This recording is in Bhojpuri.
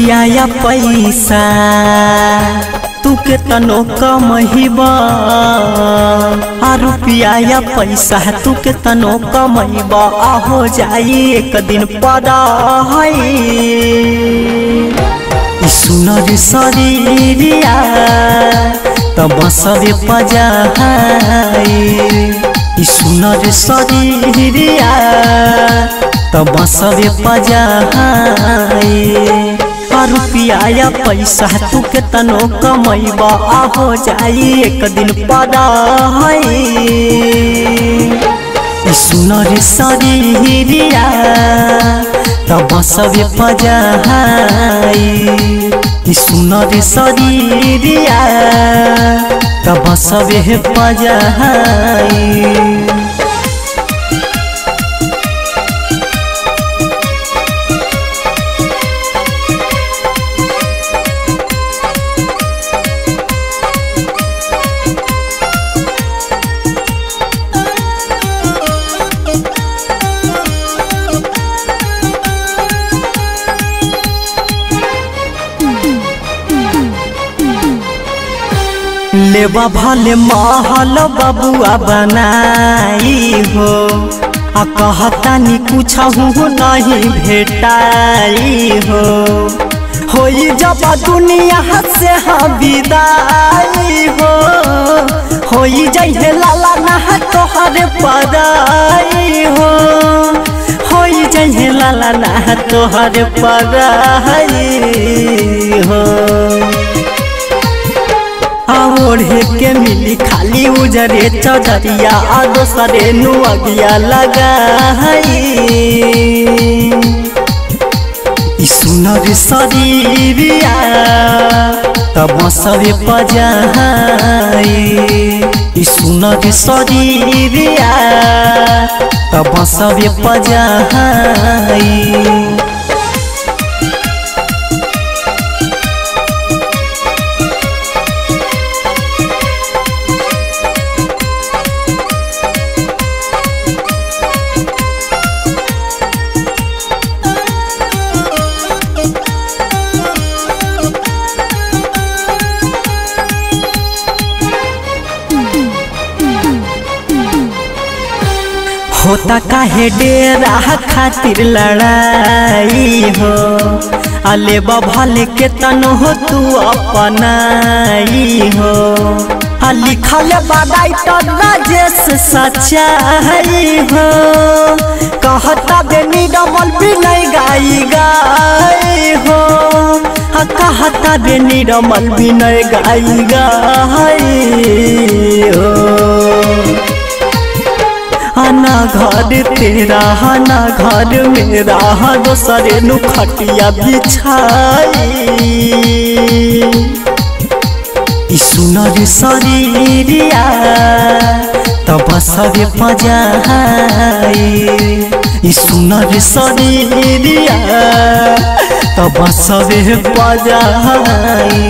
रुपया या पैसा तू के तनो कमहिबा, रुपया या पैसा तू के तनो कमहिबा, हो जाई एक दिन पढ़ाई। सुनर शरीरिया तब सबे पजाई, सुनर शरीरिया तब सबे पजाई। रुपया या पैसा तू के तनो कमैबा, हो जाई एक दिन पढ़ाई। सुनर शरीरिया तब सबे पजाई, सुनर शरीरिया तब सबे पजाई। लेवा भले महल बबुआ बनाई हो, कहता नी कुछ नहीं भेटाई हो जब दुनिया से विदाई हो जाइए लाला ना तोहरे पराई हो जाइए लाला ना तोहरे पराई हो। ओढ़े के मिली खाली उजरे चौधरिया, दोसरे नुअगिया लगाई। सुनर शरीरिया तब सबे पजाई, सुनर शरीरिया तब सबे पजाई। होता काहे डेरा खातिर लड़ाई हो, अले भले के तनो हो तू अपनाई हो। लिखल बादाई तो राजेश सच्चाई हो, कहता बेनी डमल भी नहीं गाई हो, कहता बेनी डमल भी नहीं गाई हो। ना घर तेरा ना घर मेरा, दोसरे नु खटिया बिछाई। सुनर शरीरिया तब सबे पजाई, सुनर शरीरिया तब सबे पजाई।